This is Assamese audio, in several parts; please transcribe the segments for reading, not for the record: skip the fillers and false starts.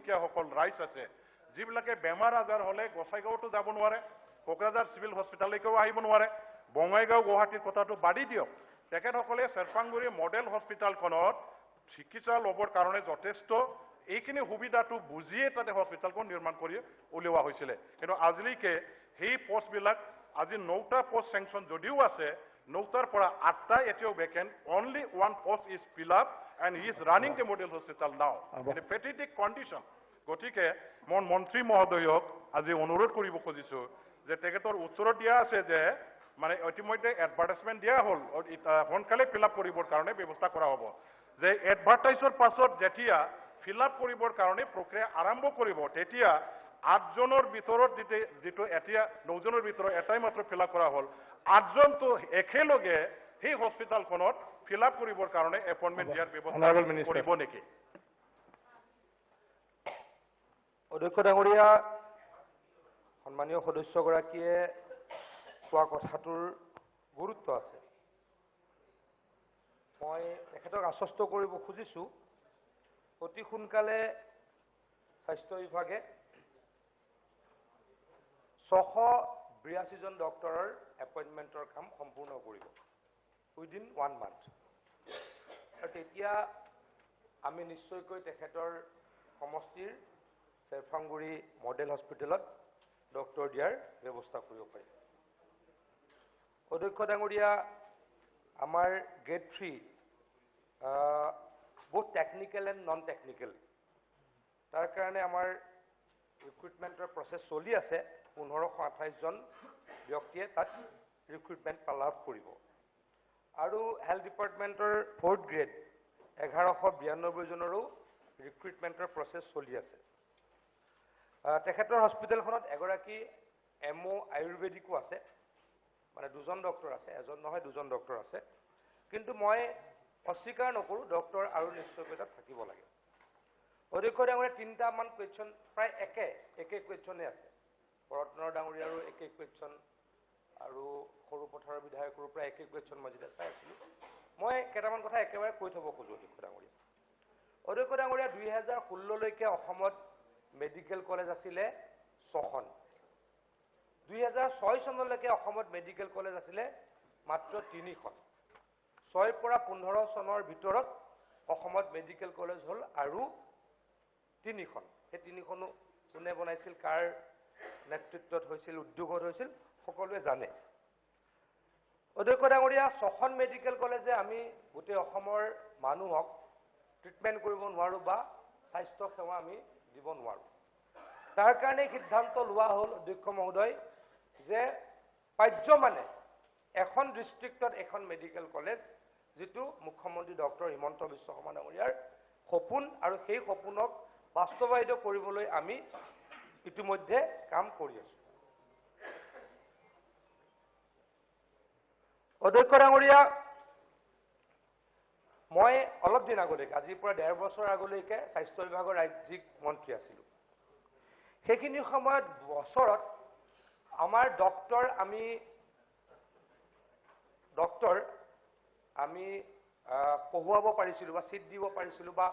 দুখীয়াসকল ৰাইজ আছে যিবিলাকে বেমাৰ আজাৰ হ'লে গোসাইগাঁৱতো যাব নোৱাৰে, কোকৰাঝাৰ চিভিল হস্পিটাললৈকেও আহিব নোৱাৰে, বঙাইগাঁও গুৱাহাটীৰ কথাটো বাদি দিয়ক, তেখেতসকলে চেৰপাংগুৰি মডেল হস্পিটালখনত চিকিৎসা ল'বৰ কাৰণে যথেষ্ট এইখিনি সুবিধাটো বুজিয়ে তাতে হস্পিটালখন নিৰ্মাণ কৰি উলিওৱা হৈছিলে। কিন্তু আজিলৈকে সেই পোষ্টবিলাক আজি 9টা পোষ্ট চেংচন যদিও আছে, 9টাৰ পৰা 8টা এতিয়াও vacant, only 1 post is fill up and he is running the model hospital now in a pathetic condition. গতিকে মই মন্ত্ৰী মহোদয়ক আজি অনুৰোধ কৰিব খুজিছোঁ যে তেখেতৰ উত্তৰত দিয়া আছে যে মানে ইতিমধ্যে এডভাৰটাইজমেণ্ট দিয়া হ'ল, সোনকালে ফিল আপ কৰিবৰ কাৰণে ব্যৱস্থা কৰা হ'ব, যে এডভাৰটাইজৰ পাছত যেতিয়া ফিল আপ কৰিবৰ কাৰণে প্ৰক্ৰিয়া আৰম্ভ কৰিব তেতিয়া 8জনৰ ভিতৰত যিটো এতিয়া 9জনৰ ভিতৰত এটাই মাত্ৰ ফিল আপ কৰা হ'ল, 8জনটো একেলগে সেই হস্পিটালখনত ফিল আপ কৰিবৰ কাৰণে এপইণ্টমেণ্ট দিয়াৰ ব্যৱস্থা কৰিব নেকি? অধ্যক্ষ ডাঙৰীয়া, সন্মানীয় সদস্যগৰাকীয়ে কোৱা কথাটোৰ গুৰুত্ব আছে। মই তেখেতক আশ্বস্ত কৰিব খুজিছোঁ অতি সোনকালে স্বাস্থ্য বিভাগে 682জন ডক্টৰৰ এপইণ্টমেণ্টৰ কাম সম্পূৰ্ণ কৰিব উইদিন 1 মান্থ। আৰু তেতিয়া আমি নিশ্চয়কৈ তেখেতৰ সমষ্টিৰ চেৰপাংগুৰি মডেল হস্পিটেলত ডক্টৰ দিয়াৰ ব্যৱস্থা কৰিব পাৰিম। অধ্যক্ষ ডাঙৰীয়া, আমাৰ grade 3 both technical and non-technical, তাৰ কাৰণে আমাৰ ৰিক্ৰুটমেণ্টৰ প্ৰচেছ চলি আছে। 1528জন ব্যক্তিয়ে তাত ৰিক্ৰুটমেণ্ট লাভ কৰিব। আৰু হেল্থ ডিপাৰ্টমেণ্টৰ 4th গ্ৰেড 1192জনৰো ৰিক্ৰুটমেণ্টৰ প্ৰচেছ চলি আছে। তেখেতৰ হস্পিটেলখনত এগৰাকী MO আয়ুৰ্বেদিকো আছে, মানে 2জন ডক্টৰ আছে, এজন নহয় 2জন ডক্টৰ আছে। কিন্তু মই অস্বীকাৰ নকৰোঁ, ডক্টৰ আৰু নিশ্চয়কৈ তাত থাকিব লাগে। অধ্যক্ষ ডাঙৰীয়া, 3টামান কুৱেশ্যন প্ৰায় একে কুৱেশ্যনে আছে। ৰত্নৰ ডাঙৰীয়াৰো একে কুৱেশ্যন আৰু সৰুপথাৰৰ বিধায়কৰো প্ৰায় একে কুৱেশ্যন মই যেতিয়া চাই আছিলোঁ। মই কেইটামান কথা একেবাৰে কৈ থ'ব খোজোঁ অধ্যক্ষ ডাঙৰীয়া। অধ্যক্ষ ডাঙৰীয়া, 2016লৈকে অসমত মেডিকেল কলেজ আছিলে 6খন। 2006 চনলৈকে অসমত মেডিকেল কলেজ আছিলে মাত্ৰ 3খন। 6 পৰা 15 চনৰ ভিতৰত অসমত মেডিকেল কলেজ হ'ল আৰু 3খন। সেই 3খনো কোনে বনাইছিল, কাৰ নেতৃত্বত হৈছিল, উদ্যোগত হৈছিল, সকলোৱে জানে। অধ্যক্ষ ডাঙৰীয়া, 6খন মেডিকেল কলেজে আমি গোটেই অসমৰ মানুহক ট্ৰিটমেণ্ট কৰিব নোৱাৰোঁ বা স্বাস্থ্য সেৱা আমি দিব নোৱাৰোঁ। তাৰ কাৰণে সিদ্ধান্ত লোৱা হ'ল অধ্যক্ষ মহোদয় যে পাৰ্যমানে এখন ডিষ্ট্ৰিক্টত এখন মেডিকেল কলেজ, যিটো মুখ্যমন্ত্ৰী ডক্টৰ হিমন্ত বিশ্ব শৰ্মা ডাঙৰীয়াৰ সপোন, আৰু সেই সপোনক বাস্তৱায়িত কৰিবলৈ আমি ইতিমধ্যে কাম কৰি আছোঁ। অধ্যক্ষ ডাঙৰীয়া, মই অলপ দিন আগলৈকে, আজিৰ পৰা 1.5 বছৰ আগলৈকে স্বাস্থ্য বিভাগৰ ৰাজ্যিক মন্ত্ৰী আছিলোঁ। সেইখিনি সময়ত বছৰত আমাৰ ডক্টৰ আমি পঢ়ুৱাব পাৰিছিলোঁ বা চিট দিব পাৰিছিলোঁ বা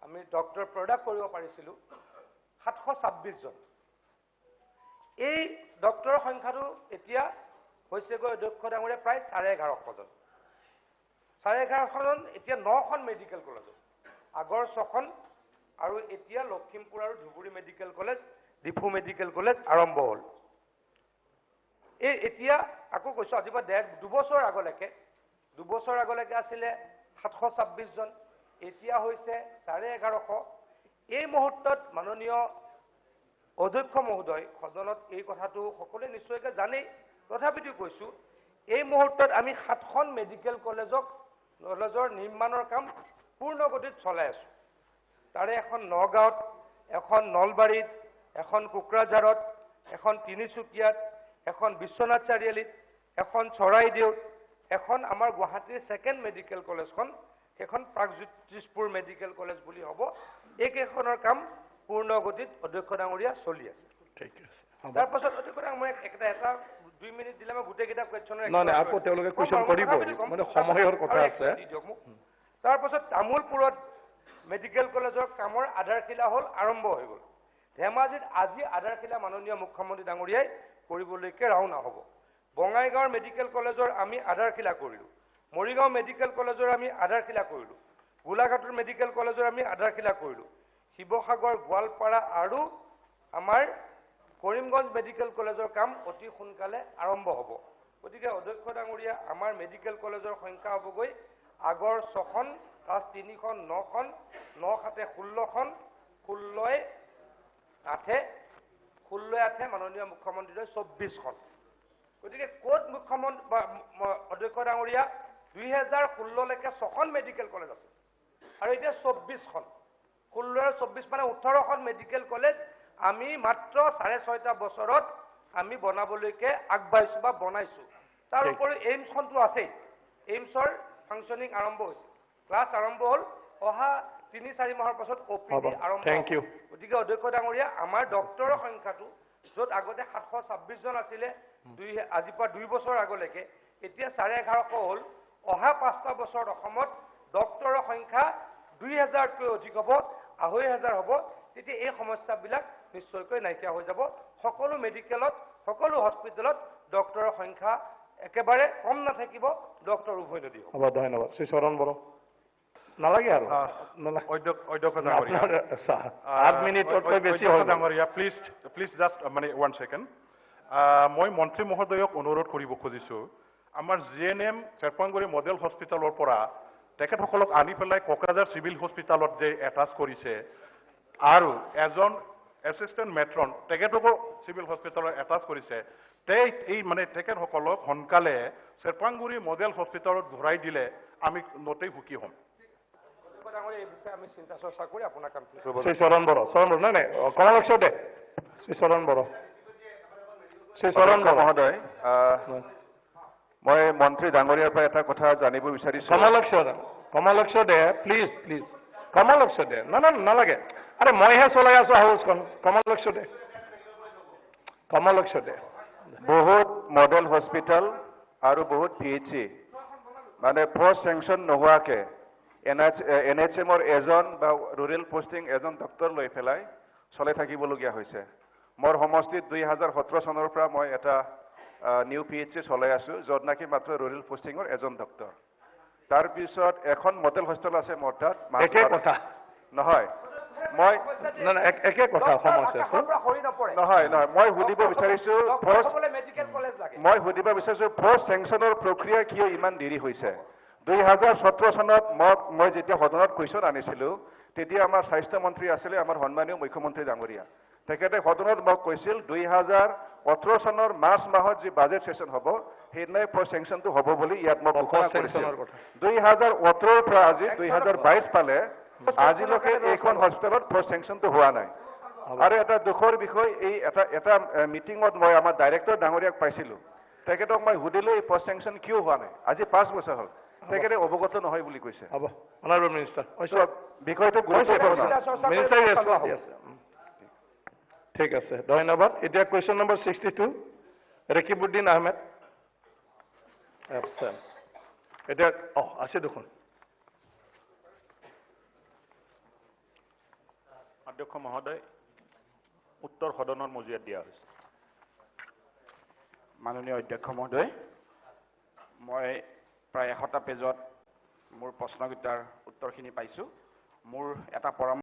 আমি ডক্টৰ প্ৰডাক্ট কৰিব পাৰিছিলোঁ 726জন। এই ডক্টৰৰ সংখ্যাটো এতিয়া হৈছেগৈ অধ্যক্ষ ডাঙৰীয়া প্ৰায় 1150জন। 1150জন এতিয়া 9খন মেডিকেল কলেজত, আগৰ 6খন, আৰু এতিয়া লখিমপুৰ আৰু Dhubri medical college, Diphu medical college আৰম্ভ হ'ল। এতিয়া আকৌ কৈছোঁ, আজিৰ পৰা 2 বছৰ আগলৈকে আছিলে 726জন, এতিয়া হৈছে 1150। এই মুহূৰ্তত মাননীয় অধ্যক্ষ মহোদয় সদনত এই কথাটো সকলোৱে নিশ্চয়কৈ জানেই, তথাপিতো কৈছোঁ, এই মুহূৰ্তত আমি 7খন মেডিকেল কলেজৰ নিৰ্মাণৰ কাম পূৰ্ণ গতিত চলাই আছোঁ। তাৰে এখন নগাঁৱত, এখন নলবাৰীত, এখন কোকৰাঝাৰত, এখন তিনিচুকীয়াত, এখন বিশ্বনাথ চাৰিআলিত, এখন চৰাইদেউত, এখন আমাৰ গুৱাহাটীৰ 2nd মেডিকেল কলেজখন, সেইখন প্ৰাগজ্যোতিষপুৰ মেডিকেল কলেজ বুলি হ'ব। এইকেইখনৰ কাম পূৰ্ণ গতিত অধ্যক্ষ ডাঙৰীয়া চলি আছে। তাৰ পাছত অধ্যক্ষ ডাঙৰীয়া এটা 2 মিনিট দিলে মই গোটেইকেইটা কুৱেশ্যনৰ তাৰ পাছত তামোলপুৰত মেডিকেল কলেজৰ কামৰ আধাৰশিলা হ'ল আৰম্ভ হৈ গ'ল ধেমাজিত আজি আধাৰশিলা মাননীয় মুখ্যমন্ত্ৰী ডাঙৰীয়াই কৰিবলৈকে ৰাওনা হ'ব বঙাইগাঁৱৰ মেডিকেল কলেজৰ আমি আধাৰশিলা কৰিলোঁ মৰিগাঁও মেডিকেল কলেজৰ আমি আধাৰশিলা কৰিলোঁ গোলাঘাটৰ মেডিকেল কলেজৰ আমি আধাৰশিলা কৰিলোঁ শিৱসাগৰ গোৱালপাৰা আৰু আমাৰ কৰিমগঞ্জ মেডিকেল কলেজৰ কাম অতি সোনকালে আৰম্ভ হ'ব গতিকে অধ্যক্ষ ডাঙৰীয়া আমাৰ মেডিকেল কলেজৰ সংখ্যা হ'বগৈ আগৰ 6খন তাত 3খন 9খন 9 7 16খন 16 8 মাননীয় মুখ্যমন্ত্ৰীৰ 24খন গতিকে ক'ত মুখ্যমন্ত্ৰী অধ্যক্ষ ডাঙৰীয়া 2016 লৈকে 6খন মেডিকেল কলেজ আছে আৰু এতিয়া 24খন 16 আৰু 24 মানে 18খন মেডিকেল কলেজ আমি মাত্ৰ 6.5 বছৰত আমি বনাবলৈকে আগবাঢ়িছো বা বনাইছো তাৰ উপৰি এইমছখনটো আছে এইমছৰ ফাংচনিং আৰম্ভ হৈছে ক্লাছ আৰম্ভ হ'ল অহা 3-4 মাহৰ পাছত OPD আৰম্ভ হ'ব গতিকে অধ্যক্ষ ডাঙৰীয়া আমাৰ ডক্টৰৰ সংখ্যাটো য'ত আগতে 726 জন আছিলে আজিৰ পৰা 2 বছৰ আগলৈকে এতিয়া 1150 হ'ল অহা 5টা বছৰত অসমত ডক্টৰৰ সংখ্যা 2000তকৈ অধিক হ'ব 2500 হ'ব তেতিয়া এই সমস্যাবিলাক নিশ্চয়কৈ নাইকিয়া হৈ যাব সকলো মেডিকেলত সকলো হস্পিটেলত ডক্টৰৰ সংখ্যা একেবাৰে কম নাথাকিব ডক্টৰ উভৈনদী হ'ব ধন্যবাদ শ্ৰী চৰণ বড়ো নালাগে আৰু অধ্যক্ষ ডাঙৰীয়া 8 মিনিটতকৈ বেছি হৈ ডাঙৰীয়া প্লিজ জাষ্ট মানে 1 ছেকেণ্ড মই মন্ত্ৰী মহোদয়ক অনুৰোধ কৰিব খুজিছোঁ আমাৰ GNM চেৰপাংগুৰি মডেল হস্পিটেলৰ পৰা তেখেতসকলক আনি পেলাই কোকৰাঝাৰ চিভিল হস্পিটেলত যে এটাচ কৰিছে আৰু এজন এছিষ্টেণ্ট মেট্ৰন তেখেতকো চিভিল হস্পিটেলত এটাচ কৰিছে এই মানে তেখেতসকলক সোনকালে চেৰপাংগুৰি মডেল হস্পিটেলত ঘূৰাই দিলে আমি নতেই সুখী হ'ম আমি চিন্তা চৰ্চা কৰি আপোনাৰ কাম শ্ৰী চৰণ বড়ো নাই কমলক্ষ দে শ্ৰী চৰণ বড়ো মহোদয় মই মন্ত্ৰী ডাঙৰীয়াৰ পৰা এটা কথা জানিব বিচাৰিছোঁ কমলক্ষ দে প্লিজ কমলক্ষ দে নালাগে আৰে মইহে চলাই আছো হাউচখন কমলক্ষ দে বহুত মডেল হস্পিটেল আৰু বহুত PHC মানে পোষ্ট চেংচন নোহোৱাকে NHMৰ এজন বা ৰুৰেল পোষ্টিং এজন ডক্টৰ লৈ পেলাই চলাই থাকিবলগীয়া হৈছে মোৰ সমষ্টিত 2017 চনৰ পৰা মই এটা নিউ PHC চলাই আছো য'ত নাকি মাত্ৰ ৰুৰেল পোষ্টিঙৰ এজন ডক্টৰ তাৰপিছত এখন মডেল হস্পিটেল আছে মোৰ তাত একে কথা নহয় মই একে কথা সমস্যা নহয় মই সুধিব বিচাৰিছো পোষ্ট চেংচনৰ প্ৰক্ৰিয়া কিয় ইমান দেৰি হৈছে 2017 চনত মই যেতিয়া সদনত কুৱেশ্যন আনিছিলোঁ তেতিয়া আমাৰ স্বাস্থ্য মন্ত্ৰী আছিলে আমাৰ সন্মানীয় মুখ্যমন্ত্ৰী ডাঙৰীয়া তেখেতে সদনত মোক কৈছিল 2018 চনৰ মাৰ্চ মাহত যি বাজেট সেশন হ'ব সেইদিনাই পোষ্ট চেংচনটো হ'ব বুলি ইয়াত মোক ঘোষণা কৰিছিল 2018 পৰা আজি 2022 পালে আজিলৈকে এইখন হস্পিটেলত পোষ্ট চেংচনটো হোৱা নাই আৰু এটা দুখৰ বিষয় এই এটা মিটিঙত মই আমাৰ ডাইৰেক্টৰ ডাঙৰীয়াক পাইছিলোঁ তেখেতক মই সুধিলোঁ এই পোষ্ট চেংচন কিয় হোৱা নাই আজি 5 বছৰ হ'ল তেখেতে অৱগত নহয় বুলি কৈছে হ'ব অনাৰেবল মিনিষ্টাৰ বিষয়টো গুৰুত্বপূৰ্ণ ঠিক আছে ধন্যবাদ এতিয়া কুৱেশ্যন নম্বৰ 62 ৰকিবউদ্দিন আহমেদ এতিয়া আছে দেখোন অধ্যক্ষ মহোদয় উত্তৰ সদনৰ মজিয়াত দিয়া হৈছে মাননীয় অধ্যক্ষ মহোদয় মই প্ৰায় 100টা পেজত মোৰ প্ৰশ্নকেইটাৰ উত্তৰখিনি পাইছোঁ মোৰ এটা পৰামৰ্শ